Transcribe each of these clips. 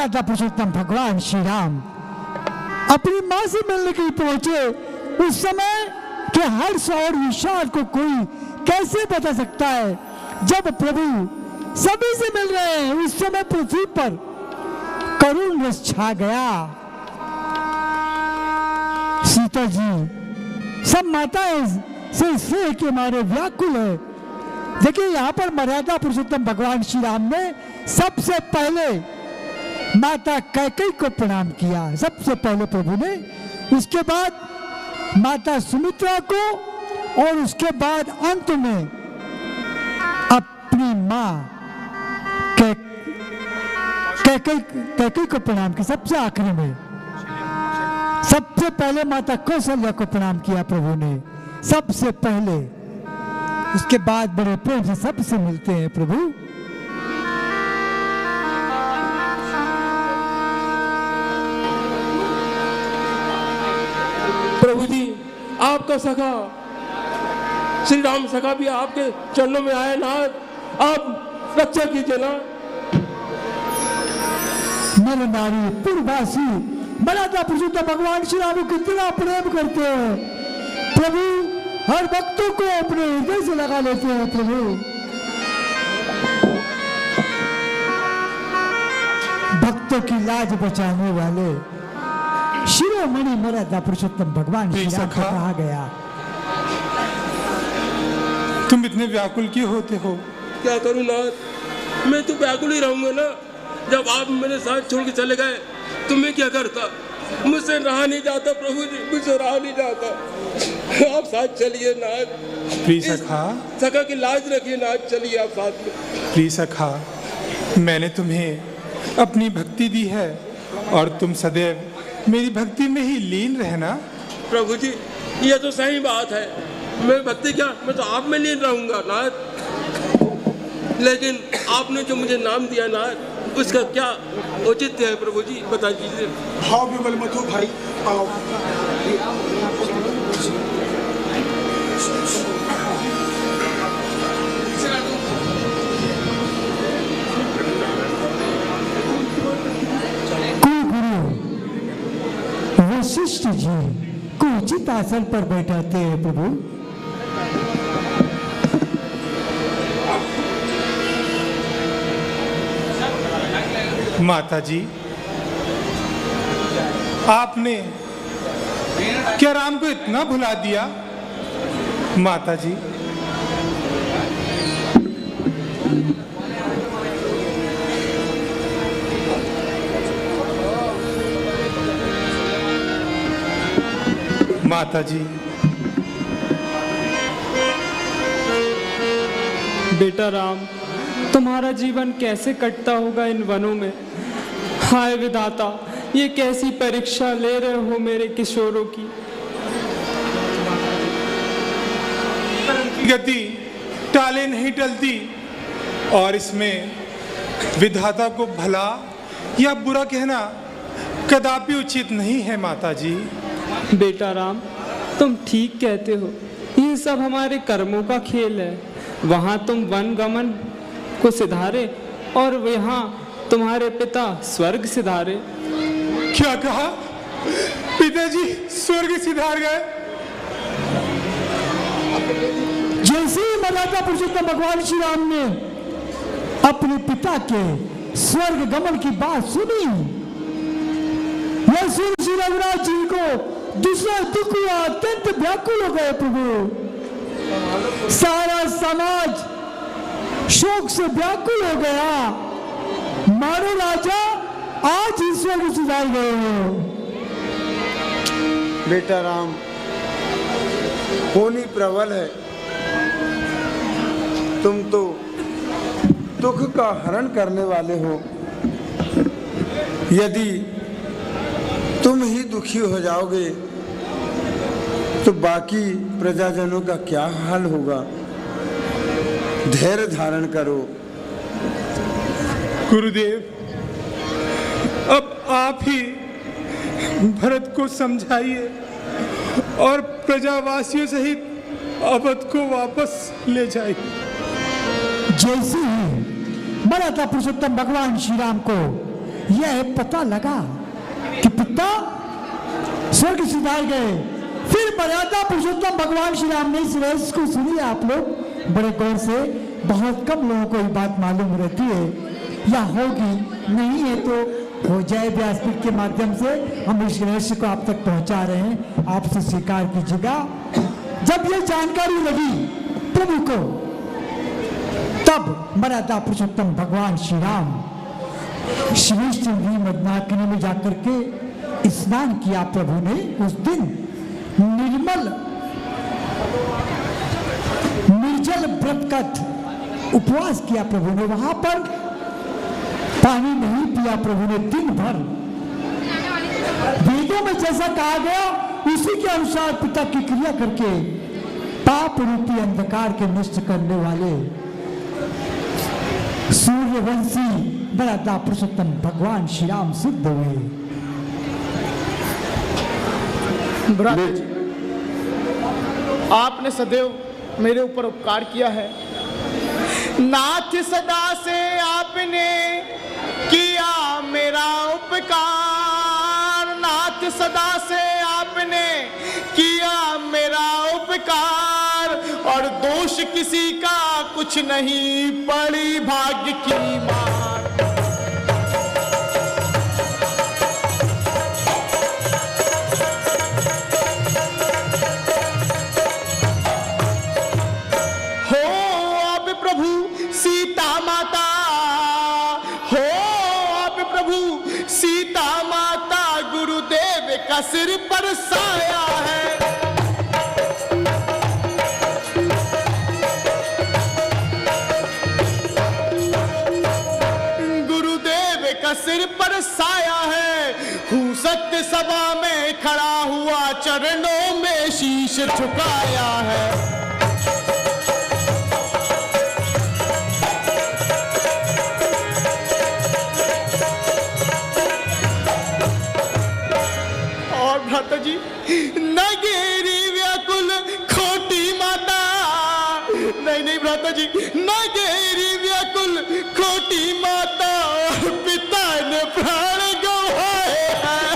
मराठा पुरुषोत्तम भगवान श्री राम अपनी मां से मिलने के लिए पहुंचे। उस समय के हर्ष और विषाद को कोई कैसे बता सकता है। जब प्रभु सभी से मिल रहे हैं उस समय पृथ्वी पर करुण रस छा गया। सीता जी सब माताएं से स्नेह के मारे व्याकुल है। देखिए यहाँ पर मर्यादा पुरुषोत्तम भगवान श्री राम ने सबसे पहले माता कैकेयी को प्रणाम किया, सबसे पहले प्रभु ने, उसके बाद माता सुमित्रा को और उसके बाद अंत में अपनी मां कैकेयी को प्रणाम किया। सबसे आखिरी में सबसे पहले माता कौशल्या को प्रणाम किया प्रभु ने सबसे पहले। उसके बाद बड़े प्रेम से सबसे मिलते हैं प्रभु। प्रभु जी आपका सखा श्री राम सखा भी आपके चरणों में आए नाथ, आप रक्षा कीजिए ना। नर नारी पूर्ववासी मराठा पुरुषोत्तम भगवान श्री राम को कितना प्रेम करते हैं प्रभु। हर भक्तों को अपने हृदय से लगा लेते हैं प्रभु। भक्तों की लाज बचाने वाले शिरोमणि मराठा पुरुषोत्तम भगवान श्री राम को कहा गया। तुम इतने व्याकुल क्यों होते हो? क्या करूं नाथ, मैं तो व्याकुल ही रहूंगा ना। जब आप मेरे साथ छोड़ के चले गए तो मैं क्या करता? मुझसे रहा नहीं जाता प्रभु जी, मुझसे रहा नहीं जाता। आप साथ चलिए नाथ। प्लीज सखा, सखा की लाज रखिए नाथ, चलिए आप साथ में। प्लीज सखा, मैंने तुम्हें अपनी भक्ति दी है और तुम सदैव मेरी भक्ति में ही लीन रहना। प्रभु जी यह तो सही बात है, मैं भक्ति क्या, मैं तो आप में लीन रहूंगा नाथ। लेकिन आपने जो मुझे नाम दिया नाथ उसका क्या औचित्य है प्रभु जी, बता दीजिए। भाव विमल मत हो भाई, आओ। वशिष्ठ जी को उचित आसन पर बैठाते हैं प्रभु। माता जी आपने क्या राम को इतना भुला दिया? माता जी माता जी बेटा राम, तुम्हारा जीवन कैसे कटता होगा इन वनों में। हाय विधाता, ये कैसी परीक्षा ले रहे हो मेरे किशोरों की। गति टाले नहीं टलती और इसमें विधाता को भला या बुरा कहना कदापि उचित नहीं है। माता जी बेटा राम, तुम ठीक कहते हो, ये सब हमारे कर्मों का खेल है। वहां तुम वन गमन को सिधारे और यहाँ तुम्हारे पिता स्वर्ग सिधारे। क्या कहा? पिताजी स्वर्ग सिधार गए? जैसे ही मर्यादा पुरुषोत्तम भगवान श्री राम ने अपने पिता के स्वर्ग गमन की बात सुनी, यह सुन श्री रघुनाथ जी को दूसरा दुख हुआ, अत्यंत व्याकुल हो गए प्रभु। सारा समाज शोक से व्याकुल हो गया, मानो राजा आज ईश्वर को सुधार गए हो। बेटा राम होनी प्रबल है, तुम तो दुख का हरण करने वाले हो। यदि तुम ही दुखी हो जाओगे तो बाकी प्रजाजनों का क्या हाल होगा। धैर्य धारण करो। गुरुदेव, अब आप ही भरत को समझाइए और प्रजावासियों सहित अवध को वापस ले जाइए। जैसे ही मराठा पुरुषोत्तम भगवान श्री राम को यह पता लगा कि पिता स्वर्ग सिधार गए। फिर मर्यादा पुरुषोत्तम भगवान श्री राम ने इस रहस्य को सुनिए आप लोग बड़े गौर से। बहुत कम लोगों को ये बात मालूम रहती है या होगी, नहीं है तो हो जाए व्यासपीठ के माध्यम से हम इस रहस्य को आप तक पहुंचा रहे हैं, आपसे स्वीकार कीजिएगा। जब ये जानकारी लगी प्रभु को, तब मर्यादा पुरुषोत्तम भगवान श्री राम श्री मंदाकिनी में जाकर के स्नान किया। प्रभु ने उस दिन निर्मल निर्जल व्रत का उपवास किया। प्रभु ने वहां पर पानी नहीं पिया। प्रभु ने दिन भर वेदों में जैसा कहा गया उसी के अनुसार पिता की क्रिया करके पाप रूपी अंधकार के नष्ट करने वाले सूर्यवंशी मर्यादा पुरुषोत्तम भगवान श्री राम सिद्ध हुए। भ्राता जी, आपने सदैव मेरे ऊपर उपकार किया है। नाथ सदा से आपने किया मेरा उपकार, नाथ सदा से आपने किया मेरा उपकार, और दोष किसी का कुछ नहीं, पड़ी भाग्य की मार। का सिर पर साया है, गुरुदेव का सिर पर साया है। हूँ सत्य सभा में खड़ा हुआ, चरणों में शीश झुकाया है। भ्राता जी, नगेरी व्याकुल खोटी माता, नहीं भ्राता जी, नगेरी व्याकुल खोटी माता, पिता ने प्राण गंवाए हैं।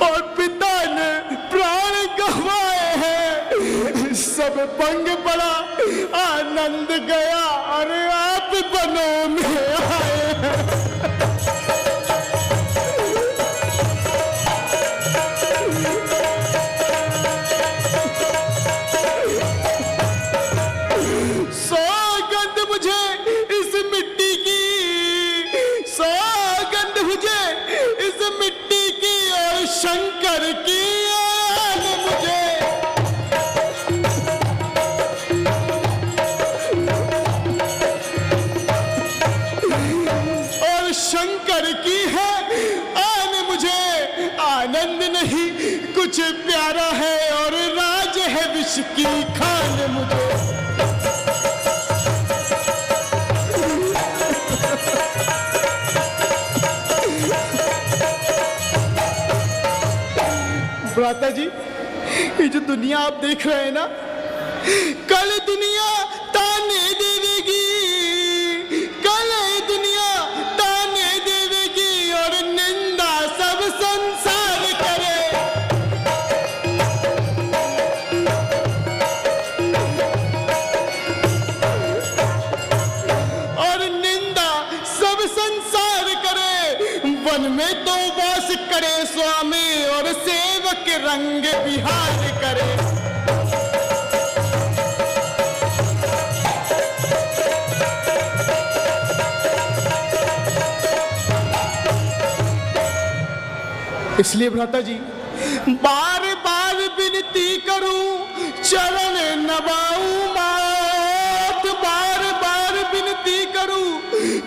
और पिता ने प्राण गंवाए हैं, सब पंग पड़ा, आनंद गया, और आप बनों में आए हैं। सौगंध मुझे इस मिट्टी की, सौगंध मुझे इस मिट्टी की, और शंकर की मुझे। शंकर की है आन मुझे, आनंद नहीं कुछ प्यारा है, और राज है विष की खान मुझे। भ्राता जी, ये जो दुनिया आप देख रहे हैं ना, कल दुनिया ताने देवेगी, कल दुनिया संसार करे। और निंदा सब संसार करे, वन में तो वास करे स्वामी, और सेवक रंग विहार करे। इसलिए भ्राता जी, बार बार विनती करूं, चरण नवाऊं मात, बार बार विनती करूं,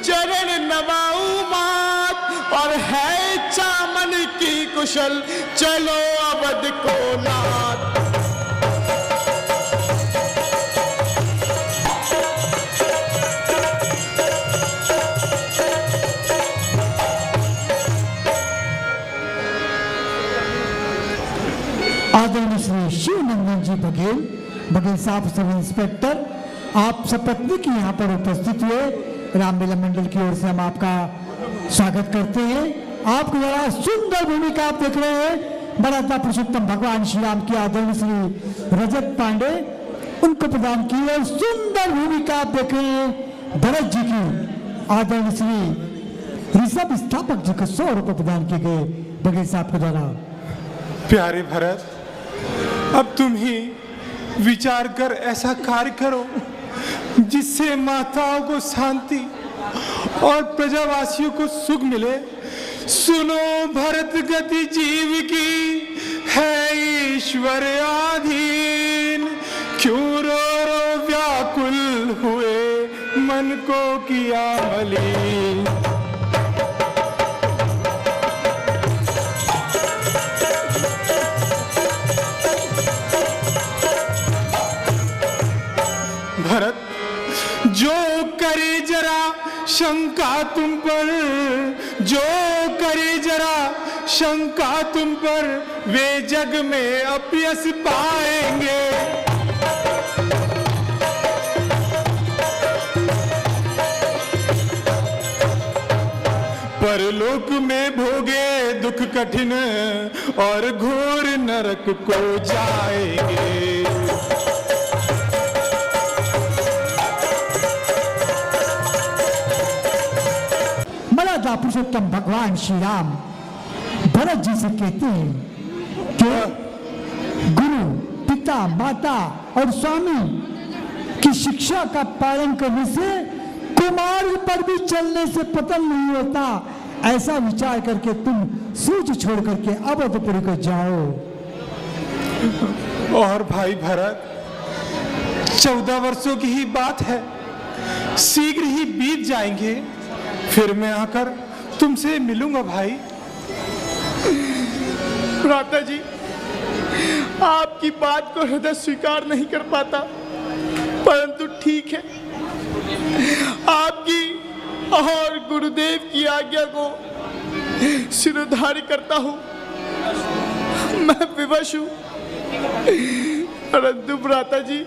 चरण नवाऊं मात, और है चामन की कुशल, चलो अवध को नाथ। आदरणीय श्री शिवनंदन जी बघेल, बघेल साहब सब इंस्पेक्टर, आप सपत्नी की यहाँ पर उपस्थित हुए रामलीला मंडल की ओर से हम आपका स्वागत करते हैं। आपको जरा सुंदर भूमिका आप देख रहे हैं मराठा पुरुषोत्तम भगवान श्री राम की आदरणीय श्री रजत पांडे उनको प्रदान की है। सुंदर भूमिका आप देख रहे हैं भरत जी की आदरणीय श्री ऋषभ स्थापक जी को 100 रुपये प्रदान किए गए बघेल साहब के द्वारा। प्यारे भरत, अब तुम ही विचार कर ऐसा कार्य करो जिससे माताओं को शांति और प्रजावासियों को सुख मिले। सुनो भरत, गति जीव की है ईश्वर अधीन, क्यों रो रो व्याकुल हुए मन को किया मलिन। भरत, जो करे जरा शंका तुम पर, जो करे जरा शंका तुम पर, वे जग में अपयश पाएंगे। परलोक में भोगे दुख कठिन और घोर नरक को जाएंगे। मराठा पुरुषोत्तम भगवान श्री राम भरत जी से कहते हैं कि गुरु, पिता, माता और स्वामी की शिक्षा का पालन करने से कुमार्ग पर भी चलने से पतन नहीं होता। ऐसा विचार करके तुम सूझ छोड़ करके अवधपुरी को जाओ। और भाई भरत, 14 वर्षों की ही बात है, शीघ्र ही बीत जाएंगे, फिर मैं आकर तुमसे मिलूंगा भाई। भ्राता जी, आपकी बात को हृदय स्वीकार नहीं कर पाता, परंतु ठीक है, आपकी और गुरुदेव की आज्ञा को शिरोधार्य करता हूं। मैं विवश हूं, परंतु भ्राता जी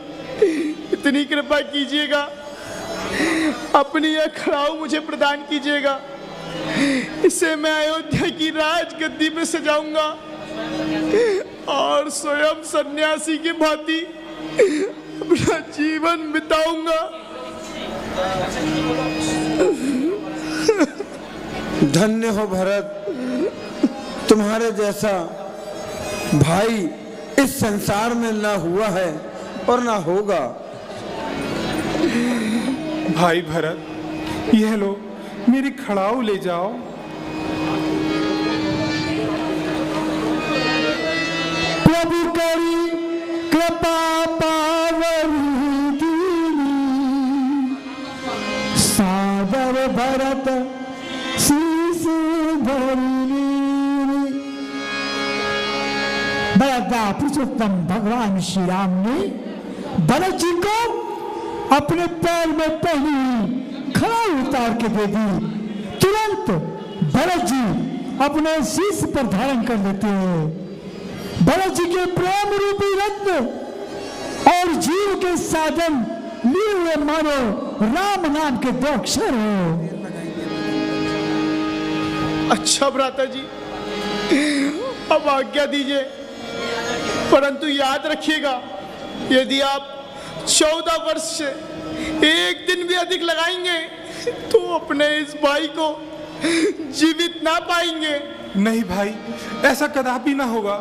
इतनी कृपा कीजिएगा, अपनी यह खड़ाऊ मुझे प्रदान कीजिएगा। इसे मैं अयोध्या की राजगद्दी पे सजाऊंगा और स्वयं सन्यासी की भांति अपना जीवन बिताऊंगा। धन्य हो भरत, तुम्हारे जैसा भाई इस संसार में ना हुआ है और ना होगा। भाई भरत, यह लो मेरी खड़ाऊ ले जाओ। प्रभु करी कृपा पावरी दीनी, सादर भरत शीस धरनी। मराठा पुरुषोत्तम भगवान श्री राम ने भरत जी को अपने पैर में पहनी हुई खड़ा उतार के दे दी। तुरंत भरत जी अपने शीश पर धारण कर लेते हैं। भरत जी के प्रेम रूपी रत्न और जीव के साधन लिए हुए मानो राम नाम के 2 अक्षर हो। अच्छा भ्राता जी, अब आज्ञा दीजिए, परंतु याद रखिएगा, यदि आप 14 वर्ष से एक दिन भी अधिक लगाएंगे तो अपने इस भाई को जीवित ना पाएंगे। नहीं भाई, ऐसा कदापि ना होगा।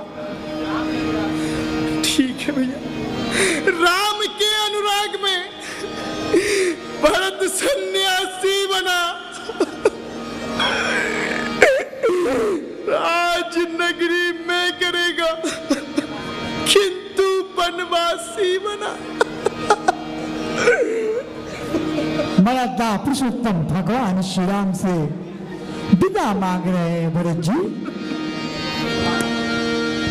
ठीक है भैया, राम के अनुराग में भरत सन्यासी बना, राजनगरी में करेगा, किंतु वनवासी बना। मराठा पुरुषोत्तम भगवान श्री राम से विदा मांग रहे हैं भरत जी।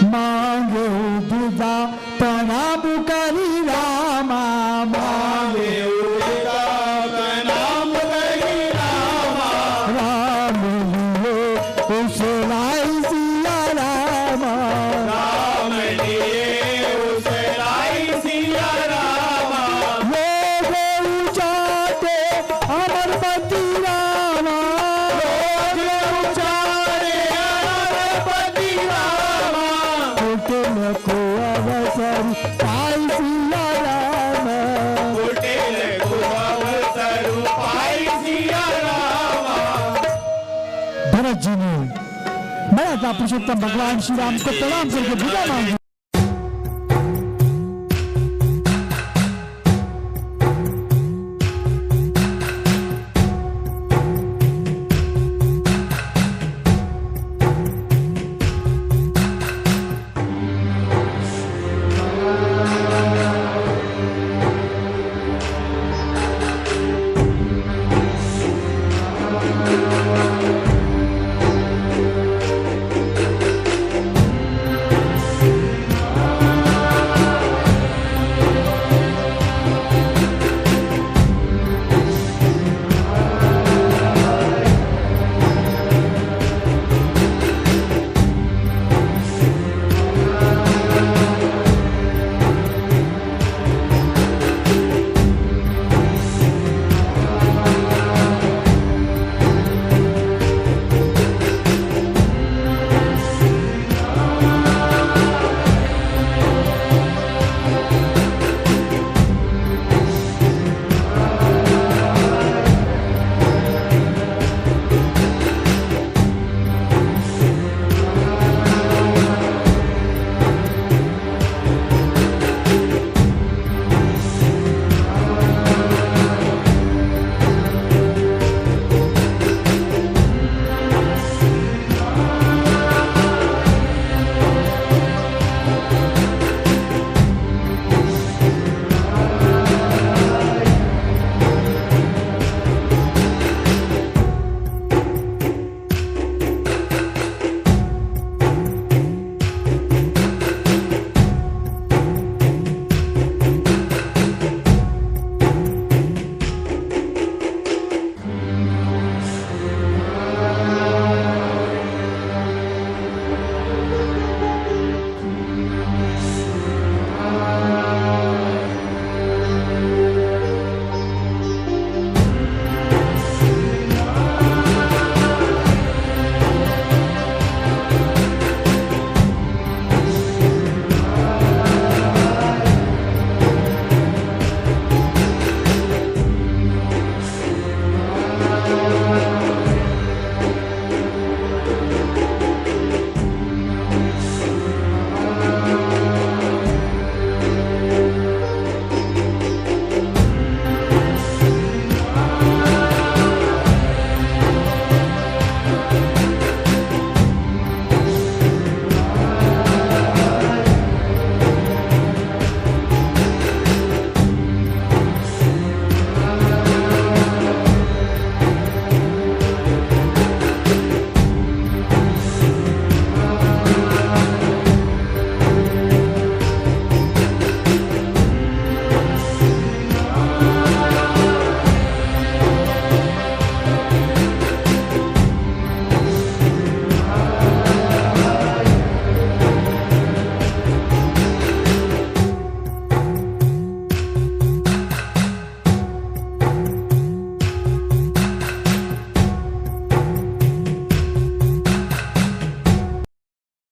मांगे विदा प्रणाम करी रामा, मांगे विदा प्रणाम करी रामा, राम लिए उस लाई सिया रामा, राम लिए उस मर्यादा पुरुषोत्तम भगवान श्री राम को प्रणाम करके विदा मांगी।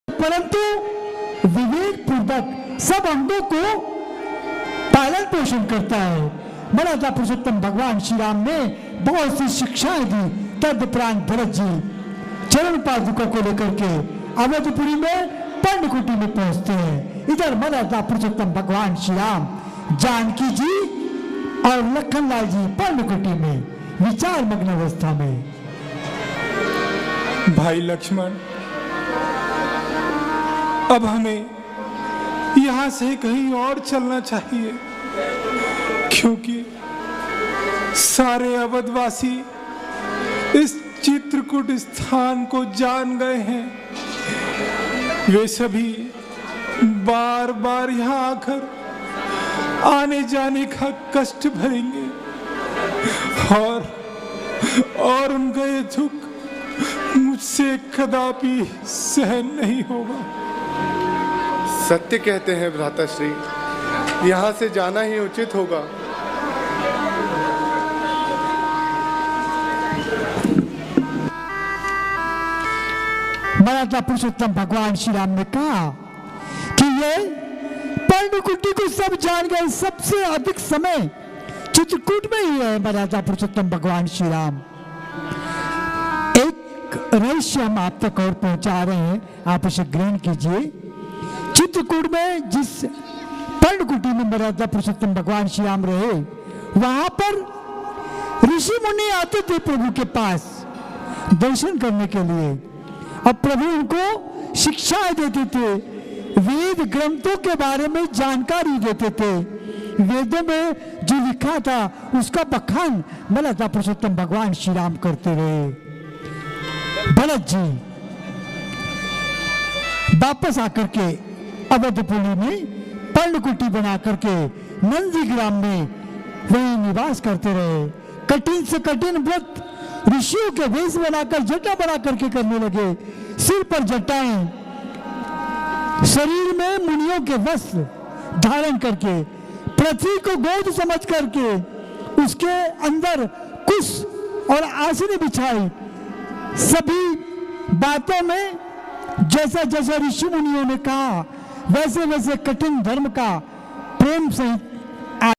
परंतु विवेक पूर्वक सब अंगों को पालन पोषण करता है। मर्यादा पुरुषोत्तम भगवान श्री राम ने बहुत सी शिक्षाएं दी। तदुपरांत भरत जी चरण पादुका को लेकर के अवधपुरी में पर्णकुटी में पहुंचते हैं। इधर मर्यादा पुरुषोत्तम भगवान श्री राम जानकी जी और लखनलाल जी पर्णकुटी में विचार मग्न अवस्था में। भाई लक्ष्मण, अब हमें यहां से कहीं और चलना चाहिए, क्योंकि सारे अवधवासी इस चित्रकूट स्थान को जान गए हैं। वे सभी बार बार यहां आकर आने जाने का कष्ट भरेंगे और उनका ये दुख मुझसे कदापि सहन नहीं होगा। सत्य कहते हैं भ्राताश्री, यहाँ से जाना ही उचित होगा। मर्यादा पुरुषोत्तम भगवान श्री राम ने कहा कि ये पर्णकुटी को सब जान गए, सबसे अधिक समय चित्रकूट में ही है मर्यादा पुरुषोत्तम भगवान श्री राम। एक रहस्य हम आप तक और पहुंचा रहे हैं, आप उसे ग्रहण कीजिए। चित्रकूट में जिस पर्णकुटी में मर्यादा पुरुषोत्तम भगवान श्री राम रहे, वहां पर ऋषि मुनि आते थे प्रभु के पास दर्शन करने के लिए, और प्रभु उनको शिक्षाएं देते थे, वेद ग्रंथों के बारे में जानकारी देते थे। वेदों में जो लिखा था उसका बखान मर्यादा पुरुषोत्तम भगवान श्री राम करते रहे। भरत जी वापस आकर के अवधपुरी में पर्णकुटी बना करके नंदीग्राम में वहीं निवास करते रहे। कठिन से कठिन व्रत ऋषियों के वेश बनाकर जटा बना करके करने लगे। सिर पर जटाएं, शरीर में मुनियों के वस्त्र धारण करके, पृथ्वी को गोद समझ करके उसके अंदर कुश और आसनी बिछाई। सभी बातों में जैसा जैसा ऋषि मुनियों ने कहा वैसे वैसे कठिन धर्म का प्रेम सहित